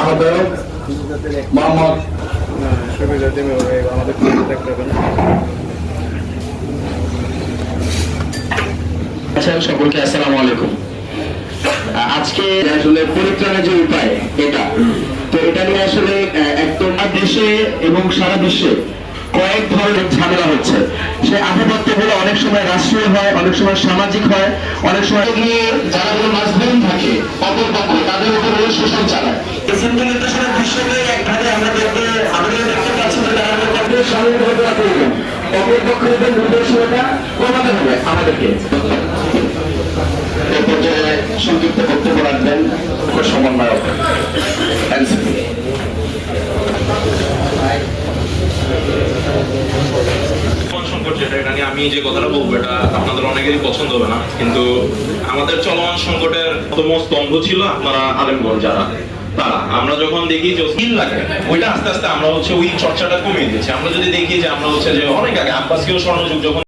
আহ্বায়ক মোহাম্মদ সকলকে আসসালামু আলাইকুম। আজকে আসলে পরিত্রাণের যে উপায় এটা, তো এটা নিয়ে আসলে একদম দেশে এবং সারা বিশ্বে কয়েক ধরনের ঝামেলা হচ্ছে। সে আধিপত্য গুলো অনেক সময় রাষ্ট্রীয় হয়, অনেক সময় সামাজিক হয়, অনেক সময় গিয়ে যারা কোনো মাজলুম থাকে অপর পক্ষ তাদের উপর শোষণ চালায়। এই ইমপ্লিমেন্টেশনের বিষয়ে একভাবে আমরা দেখতে পাচ্ছি যে তারা সাময়িক ঘটনা করবেন, অপর পক্ষের নির্দেশনটা কমাতে হবে আমাদেরকে। এই পর্যায়ে সংযুক্ত বক্তব্য রাখবেন সমন্বয়ক এনসিপি। সংকট যেটা, এটা নিয়ে আমি যে কথাটা বলবো এটা আপনাদের অনেকেরই পছন্দ হবে না, কিন্তু আমাদের চলমান সংকটের প্রথম স্তম্ভ ছিল আপনারা আলেমগণ যারা, তারা আমরা যখন দেখি যে স্কিল লাগে ওইটা আস্তে আস্তে আমরা হচ্ছে ওই চর্চাটা কমিয়ে দিচ্ছি। আমরা যদি দেখি যে আমরা হচ্ছে যে অনেক আগে আব্বাসীয় স্বর্ণযুগ যখন